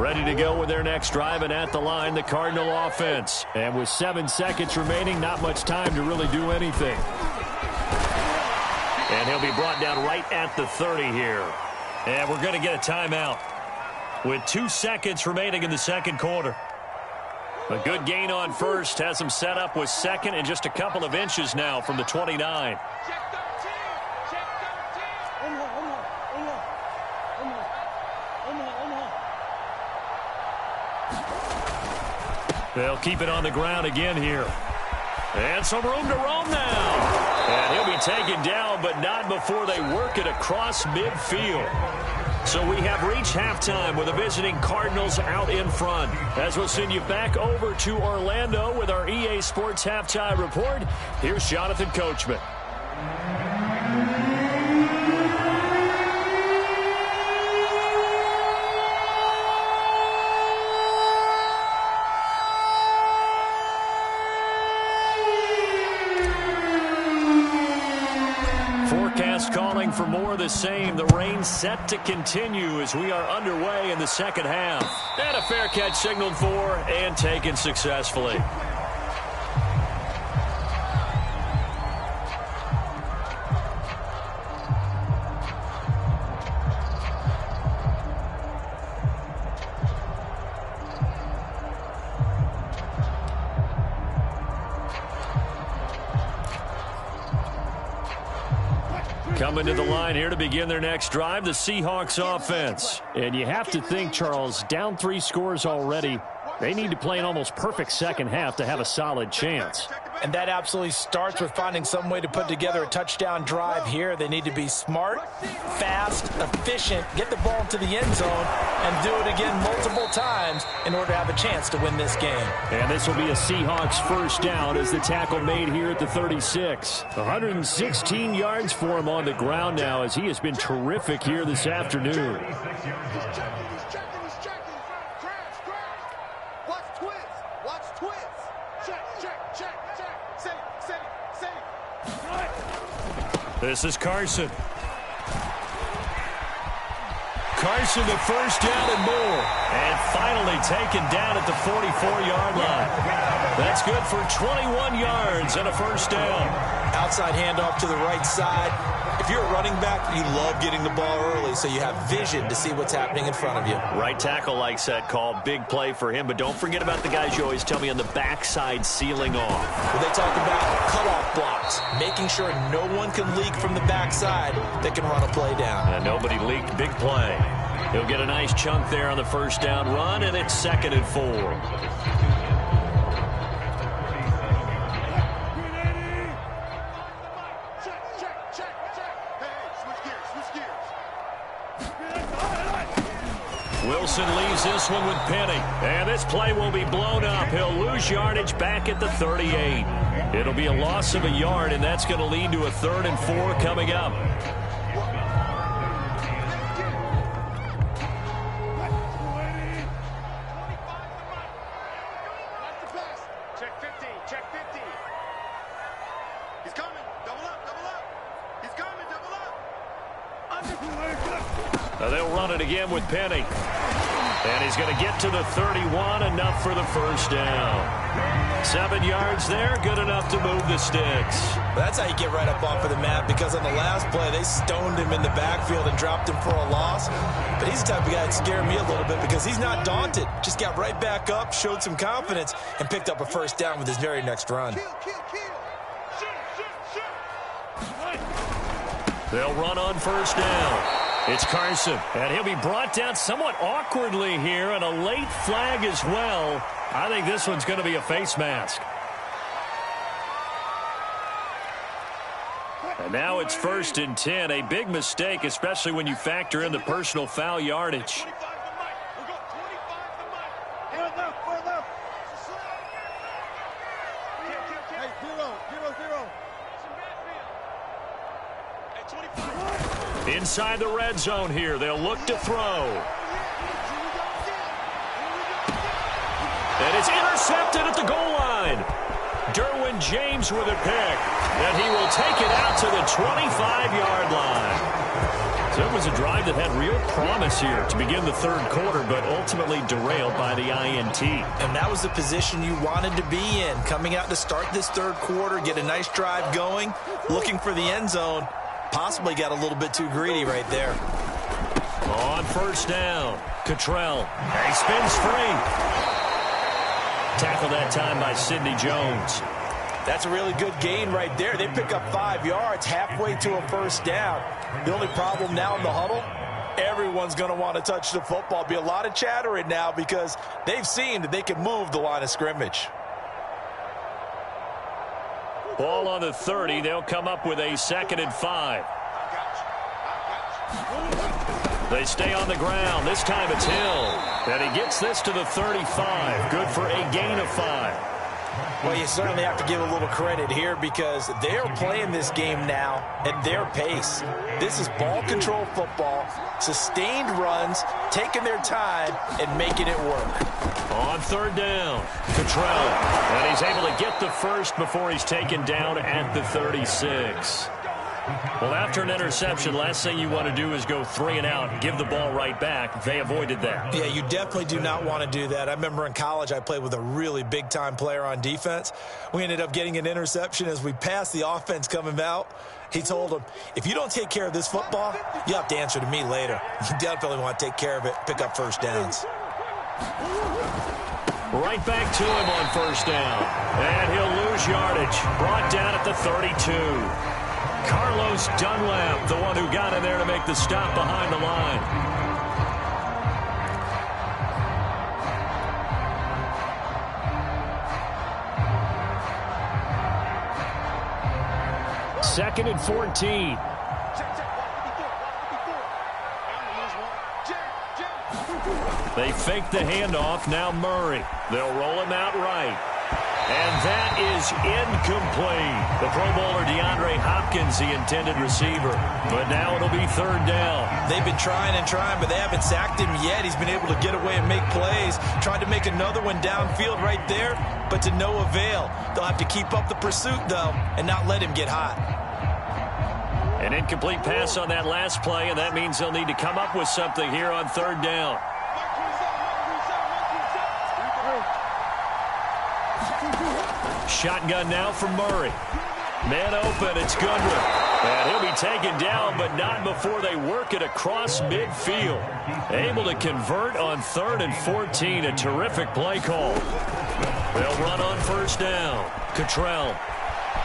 Ready to go with their next drive, and at the line, the Cardinal offense. And with 7 seconds remaining, not much time to really do anything. And he'll be brought down right at the 30 here. And we're going to get a timeout with 2 seconds remaining in the second quarter. A good gain on first has him set up with second and just a couple of inches now from the 29. They'll keep it on the ground again here. And some room to roam now. And he'll be taken down, but not before they work it across midfield. So we have reached halftime with the visiting Cardinals out in front. As we'll send you back over to Orlando with our EA Sports Halftime Report, here's Jonathan Coachman. Calling for more of the same. The rain set to continue as we are underway in the second half. And a fair catch signaled for and taken successfully. Coming to the line here to begin their next drive, the Seahawks offense. And you have to think, Charles, down 3 scores already. They need to play an almost perfect second half to have a solid chance. And that absolutely starts with finding some way to put together a touchdown drive here. They need to be smart, fast, efficient, get the ball into the end zone, and do it again multiple times in order to have a chance to win this game. And this will be a Seahawks first down as the tackle made here at the 36. 116 yards for him on the ground now as he has been terrific here this afternoon. This is Carson. Carson the first down and more. And finally taken down at the 44-yard line. That's good for 21 yards and a first down. Outside handoff to the right side. If you're a running back, you love getting the ball early so you have vision to see what's happening in front of you. Right tackle likes that call. Big play for him. But don't forget about the guys you always tell me on the backside sealing off. Well, they talk about cutoff blocks, making sure no one can leak from the backside that can run a play down. And nobody leaked. Big play. He'll get a nice chunk there on the first down run, and it's 2nd and 4. Wilson leaves this one with Penny. And this play will be blown up. He'll lose yardage back at the 38. It'll be a loss of a yard, and that's going to lead to a 3rd and 4 coming up. Check 50, check 50. He's coming. Double up, double up. He's coming, double up. Now they'll run it again with Penny. And he's going to get to the 31, enough for the first down. 7 yards there, good enough to move the sticks. That's how you get right up off of the mat, because on the last play, they stoned him in the backfield and dropped him for a loss. But he's the type of guy that scared me a little bit because he's not daunted. Just got right back up, showed some confidence, and picked up a first down with his very next run. They'll run on first down. It's Carson, and he'll be brought down somewhat awkwardly here, and a late flag as well. I think this one's going to be a face mask. And now it's 1st and 10, a big mistake, especially when you factor in the personal foul yardage. Inside the red zone here, they'll look to throw. And it's intercepted at the goal line. Derwin James with a pick. And he will take it out to the 25-yard line. So it was a drive that had real promise here to begin the third quarter, but ultimately derailed by the INT. And that was the position you wanted to be in, coming out to start this third quarter, get a nice drive going, looking for the end zone. Possibly got a little bit too greedy right there. On first down, Cottrell. He spins free. Tackled that time by Sidney Jones. That's a really good gain right there. They pick up 5 yards halfway to a first down. The only problem now in the huddle, everyone's going to want to touch the football. Be a lot of chattering now because they've seen that they can move the line of scrimmage. Ball on the 30. They'll come up with a 2nd and 5. They stay on the ground. This time it's Hill. And he gets this to the 35. Good for a gain of 5. Well, you certainly have to give a little credit here because they're playing this game now at their pace. This is ball control football, sustained runs, taking their time, and making it work. On third down, Cottrell. And he's able to get the first before he's taken down at the 36. Well, after an interception, last thing you want to do is go 3 and out and give the ball right back. They avoided that. Yeah, you definitely do not want to do that. I remember in college I played with a really big-time player on defense. We ended up getting an interception as we passed the offense coming out. He told him, if you don't take care of this football, you have to answer to me later. You definitely want to take care of it, pick up first downs. Right back to him on first down. And he'll lose yardage. Brought down at the 32. Carlos Dunlap, the one who got in there to make the stop behind the line. Second and 14. They fake the handoff. Now Murray. They'll roll him out right. And that is incomplete. The Pro Bowler DeAndre Hopkins, the intended receiver. But now it'll be third down. They've been trying and trying, but they haven't sacked him yet. He's been able to get away and make plays. Tried to make another one downfield right there, but to no avail. They'll have to keep up the pursuit, though, and not let him get hot. An incomplete pass on that last play, and that means they'll need to come up with something here on third down. Shotgun now from Murray. Man open, it's Goodwin. And he'll be taken down, but not before they work it across midfield. Able to convert on 3rd and 14. A terrific play call. They'll run on first down. Cottrell.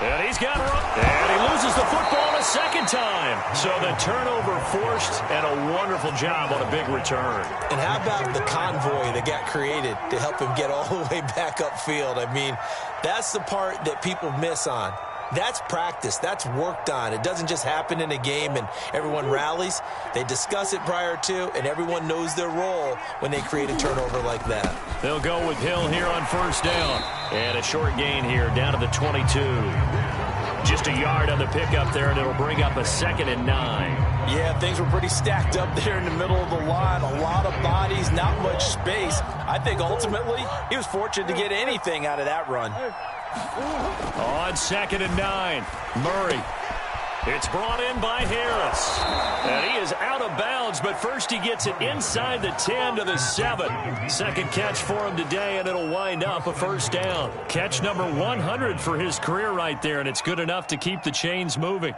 And he's got her. And he loses the football a second time. So the turnover forced, and a wonderful job on a big return. And how about the convoy that got created to help him get all the way back upfield? I mean, that's the part that people miss on. That's practice. That's worked on. It doesn't just happen in a game and everyone rallies. They discuss it prior to, and everyone knows their role when they create a turnover like that. They'll go with Hill here on first down. And a short gain here down to the 22. Just a yard on the pickup there, and it'll bring up a 2nd and 9. Yeah, things were pretty stacked up there in the middle of the line. A lot of bodies, not much space. I think ultimately he was fortunate to get anything out of that run. On 2nd and 9, Murray. It's brought in by Harris. And he is out of bounds, but first he gets it inside the 10 to the 7. Second catch for him today, and it'll wind up a first down. Catch number 100 for his career right there, and it's good enough to keep the chains moving.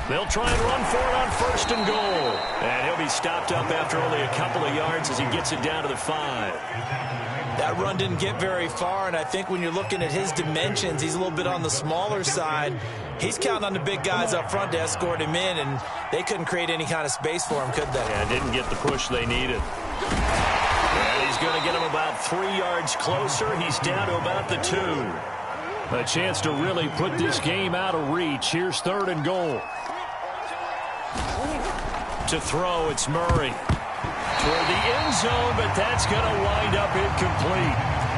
They'll try and run for it on 1st and goal. And he'll be stopped up after only a couple of yards as he gets it down to the 5. That run didn't get very far, and I think when you're looking at his dimensions, he's a little bit on the smaller side. He's counting on the big guys up front to escort him in, and they couldn't create any kind of space for him, could they? Yeah, didn't get the push they needed. And he's going to get him about 3 yards closer. He's down to about the 2. A chance to really put this game out of reach. Here's 3rd and goal. To throw, it's Murray. Toward the end zone, but that's going to wind up incomplete.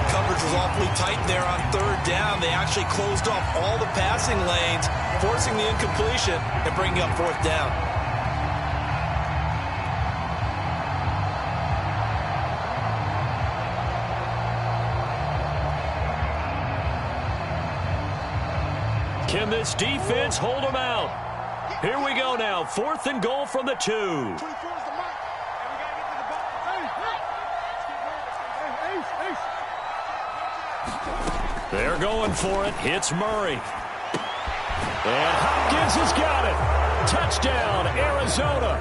Coverage was awfully tight there on 3rd down. They actually closed off all the passing lanes, forcing the incompletion and bringing up 4th down. Can this defense hold them out? Here we go now. 4th and goal from the 2. 24 is the mark. And we got to get to the ball. They're going for it. Hits Murray. And Hopkins has got it. Touchdown, Arizona.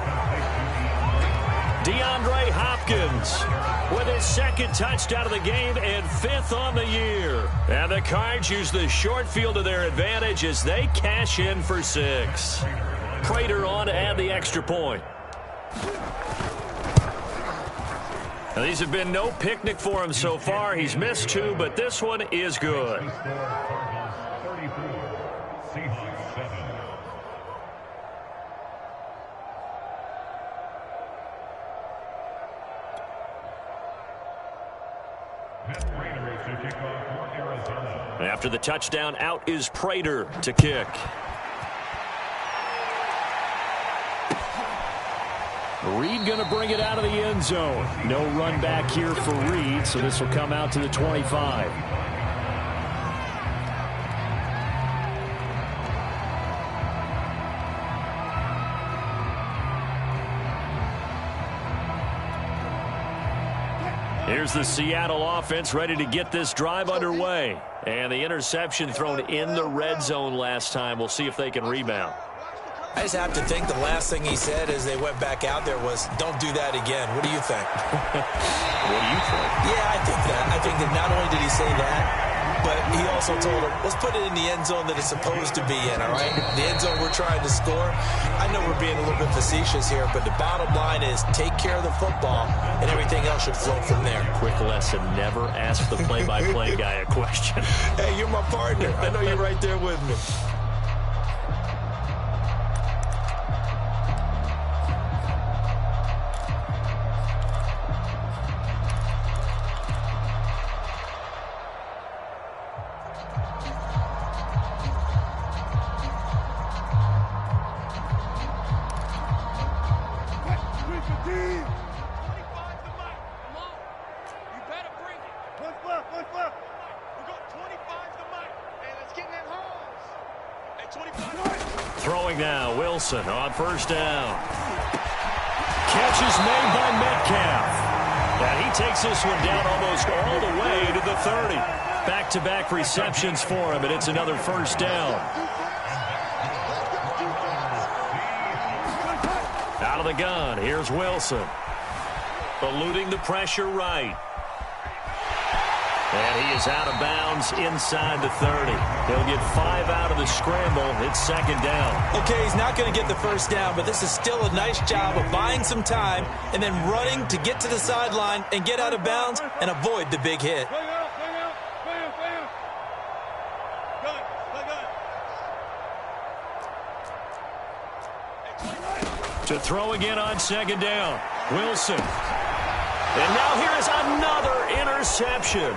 DeAndre Hopkins with his 2nd touchdown of the game and 5th on the year. And the Cards use the short field to their advantage as they cash in for 6. Prater on to add the extra point. Now, these have been no picnic for him so far. He's missed 2, but this one is good. After the touchdown, out is Prater to kick. Reed going to bring it out of the end zone. No run back here for Reed, so this will come out to the 25. Here's the Seattle offense ready to get this drive underway. And the interception thrown in the red zone last time. We'll see if they can rebound. I just have to think the last thing he said as they went back out there was, don't do that again. What do you think? What do you think? Yeah, I think that. I think that not only did he say that, but he also told him, let's put it in the end zone that it's supposed to be in, all right? The end zone we're trying to score. I know we're being a little bit facetious here, but the bottom line is take care of the football, and everything else should flow from there. Quick lesson, never ask the play-by-play guy a question. Hey, you're my partner. I know you're right there with me. Throwing now, Wilson on 1st down. Catch is made by Metcalf. And he takes this one down almost all the way to the 30. Back-to-back receptions for him, and it's another 1st down. Out of the gun, here's Wilson. Eluding the pressure right. And he is out of bounds inside the 30. He'll get 5 out of the scramble. It's 2nd down. Okay, he's not going to get the 1st down, but this is still a nice job of buying some time and then running to get to the sideline and get out of bounds and avoid the big hit. To throw again on 2nd down. Wilson. And now here is another interception.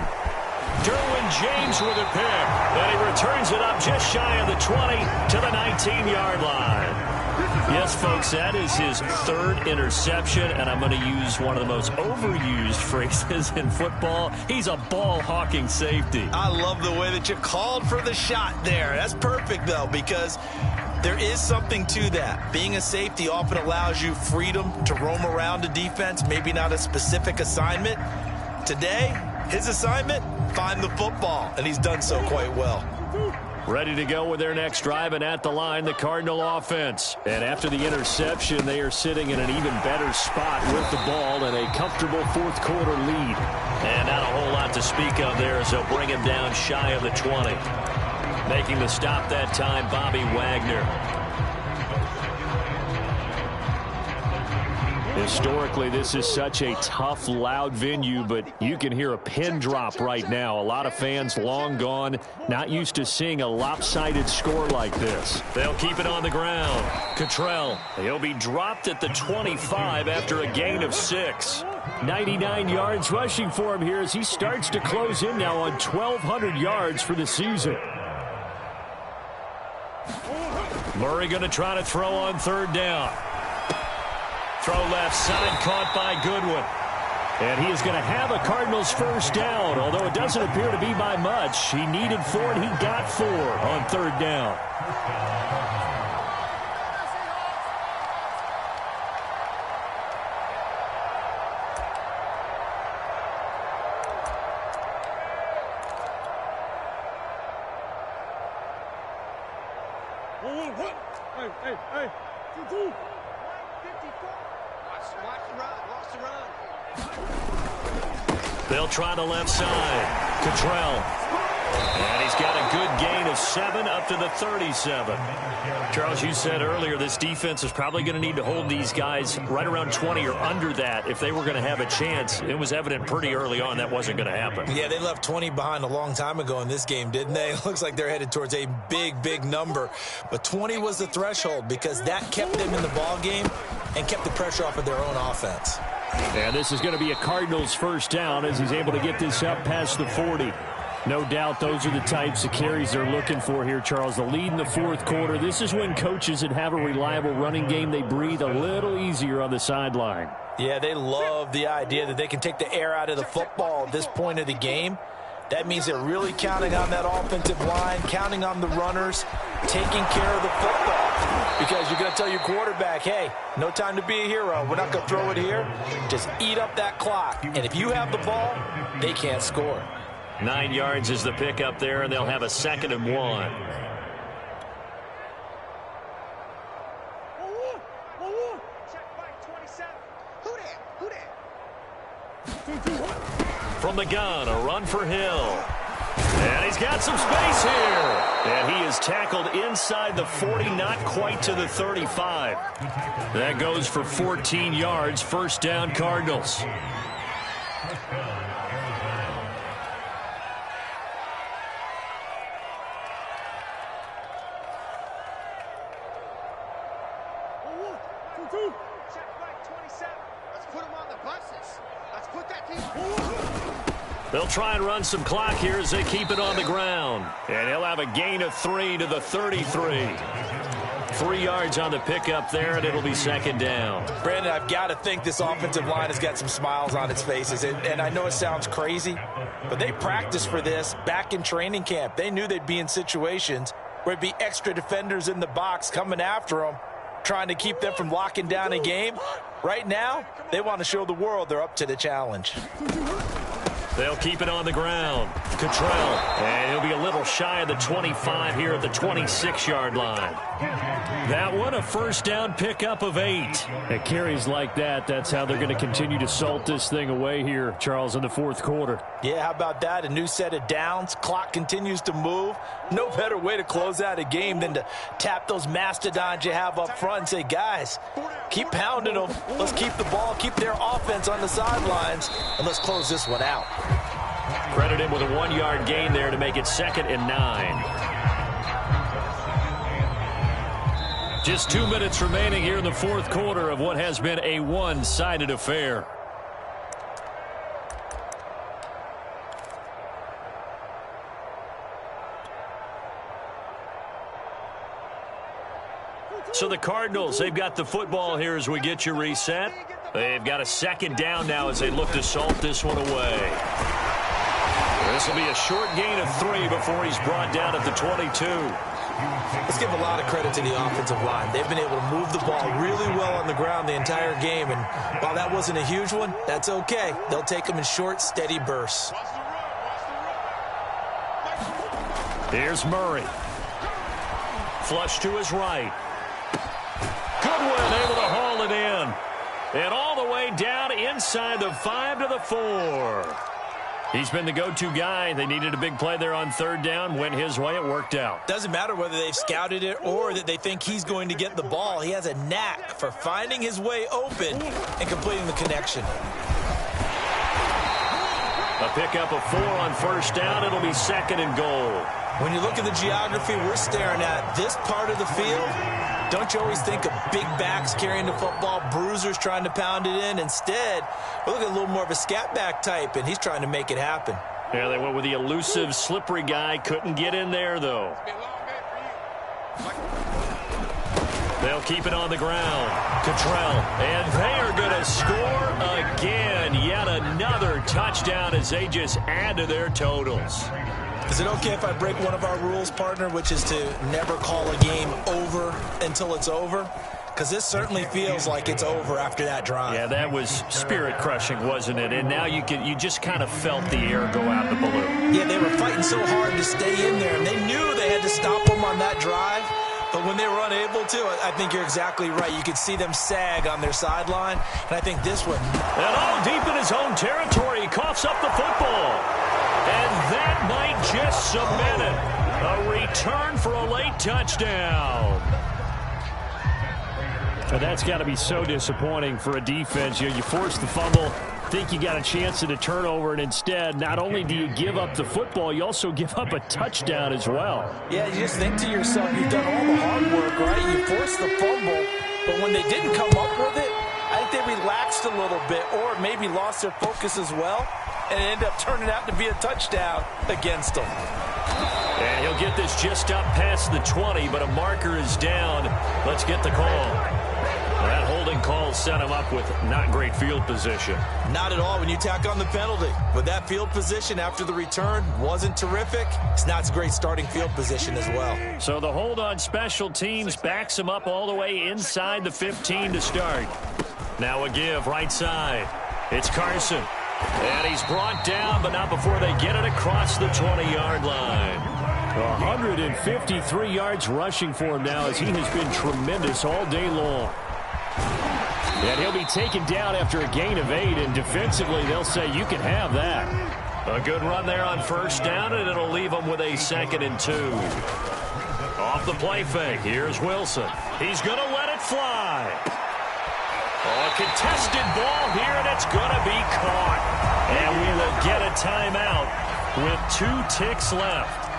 Derwin James with a pick, and he returns it up just shy of the 20 to the 19-yard line. Yes, folks, that is his 3rd interception, and I'm going to use one of the most overused phrases in football. He's a ball-hawking safety. I love the way that you called for the shot there. That's perfect, though, because there is something to that. Being a safety often allows you freedom to roam around a defense, maybe not a specific assignment. Today, his assignment, find the football, and he's done so quite well. Ready to go with their next drive, and at the line, the Cardinal offense. And after the interception, they are sitting in an even better spot with the ball and a comfortable 4th quarter lead. And not a whole lot to speak of there as they'll bring him down shy of the 20. Making the stop that time, Bobby Wagner. Historically, this is such a tough, loud venue, but you can hear a pin drop right now. A lot of fans long gone, not used to seeing a lopsided score like this. They'll keep it on the ground. Cottrell, he'll be dropped at the 25 after a gain of 6. 99 yards rushing for him here as he starts to close in now on 1,200 yards for the season. Murray going to try to throw on 3rd down. Throw left side, caught by Goodwin. And he is going to have a Cardinals first down, although it doesn't appear to be by much. He needed 4, and he got 4 on third down. Hey. 2-2. 54. Watch the run. Watch the run. They'll try the left side. Cottrell. And he's got a good gain of 7 up to the 37. Charles, you said earlier this defense is probably going to need to hold these guys right around 20 or under that if they were going to have a chance. It was evident pretty early on that wasn't going to happen. Yeah, they left 20 behind a long time ago in this game, didn't they? It looks like they're headed towards a big number. But 20 was the threshold because that kept them in the ball game and kept the pressure off of their own offense. And this is going to be a Cardinals first down as he's able to get this up past the 40. No doubt those are the types of carries they're looking for here, Charles. The lead in the fourth quarter. This is when coaches that have a reliable running game, they breathe a little easier on the sideline. Yeah, they love the idea that they can take the air out of the football at this point of the game. That means they're really counting on that offensive line, counting on the runners, taking care of the football. Because you're going to tell your quarterback, hey, no time to be a hero. We're not going to throw it here. Just eat up that clock. And if you have the ball, they can't score. 9 yards is the pickup there, and they'll have a 2nd and 1. From the gun, a run for Hill. And he's got some space here. And he is tackled inside the 40, not quite to the 35. That goes for 14 yards, first down Cardinals. They'll try and run some clock here as they keep it on the ground. And he'll have a gain of 3 to the 33. 3 yards on the pickup there, and it'll be 2nd down. Brandon, I've got to think this offensive line has got some smiles on its faces. And I know it sounds crazy, but they practiced for this back in training camp. They knew they'd be in situations where it'd be extra defenders in the box coming after them, trying to keep them from locking down a game. Right now, they want to show the world they're up to the challenge. They'll keep it on the ground. Cottrell, and he'll be a little shy of the 25 here at the 26-yard line. That one, a first down pickup of 8. At carries like that, that's how they're going to continue to salt this thing away here, Charles, in the fourth quarter. Yeah, how about that? A new set of downs. Clock continues to move. No better way to close out a game than to tap those mastodons you have up front and say, guys, keep pounding them. Let's keep the ball, keep their offense on the sidelines, and let's close this one out. Credit him with a 1-yard gain there to make it 2nd and 9. Just 2 minutes remaining here in the fourth quarter of what has been a one-sided affair. So the Cardinals, they've got the football here as we get you reset. They've got a 2nd down now as they look to salt this one away. This will be a short gain of 3 before he's brought down at the 22. Let's give a lot of credit to the offensive line. They've been able to move the ball really well on the ground the entire game. And while that wasn't a huge one, that's okay. They'll take them in short, steady bursts. Here's Murray. Flush to his right. Goodwin able to haul it in. And all the way down inside the 5 to the 4. He's been the go-to guy. They needed a big play there on third down. Went his way. It worked out. Doesn't matter whether they've scouted it or that they think he's going to get the ball. He has a knack for finding his way open and completing the connection. A pickup of 4 on first down. It'll be 2nd and goal. When you look at the geography we're staring at, this part of the field, don't you always think of big backs carrying the football, bruisers trying to pound it in? Instead, we're looking at a little more of a scat back type, and he's trying to make it happen. Yeah, they went with the elusive, slippery guy. Couldn't get in there, though. They'll keep it on the ground. Cottrell, and they are going to score again. Yet third touchdown as they just add to their totals. Is it okay if I break one of our rules, partner, which is to never call a game over until it's over? Because this certainly feels like it's over after that drive. Yeah, that was spirit-crushing, wasn't it? And now you just kind of felt the air go out the balloon. Yeah, they were fighting so hard to stay in there, and they knew they had to stop them on that drive. But when they were unable to, I think you're exactly right. You could see them sag on their sideline, and I think this one. And all deep in his own territory, he coughs up the football. And that might just cement it. A return for a late touchdown. And that's got to be so disappointing for a defense. You force the fumble, think you got a chance at a turnover, and instead, not only do you give up the football, you also give up a touchdown as well. Yeah, you just think to yourself, you've done all the hard work, right? You forced the fumble, but when they didn't come up with it, I think they relaxed a little bit or maybe lost their focus as well, and it ended up turning out to be a touchdown against them. And he'll get this just up past the 20, but a marker is down. Let's get the call. That holding call set him up with not great field position. Not at all when you tack on the penalty. But that field position after the return wasn't terrific. It's not a great starting field position as well. So the hold on special teams backs him up all the way inside the 15 to start. Now a give right side. It's Carson. And he's brought down, but not before they get it across the 20-yard line. 153 yards rushing for him now as he has been tremendous all day long. And he'll be taken down after a gain of 8, and defensively they'll say you can have that. A good run there on first down, and it'll leave them with a 2nd and 2. Off the play fake, here's Wilson. He's going to let it fly. Oh, a contested ball here, and it's going to be caught. And we will get a timeout with 2 ticks left.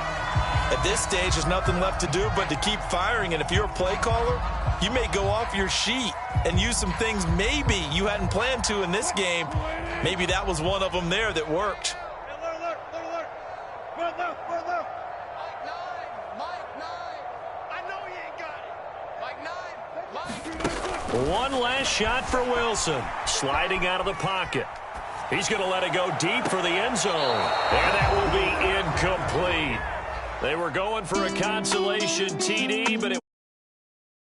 At this stage, there's nothing left to do but to keep firing, and if you're a play caller, you may go off your sheet and use some things maybe you hadn't planned to in this game. Maybe that was one of them there that worked. One last shot for Wilson. Sliding out of the pocket. He's going to let it go deep for the end zone. And that will be incomplete. They were going for a consolation TD, but it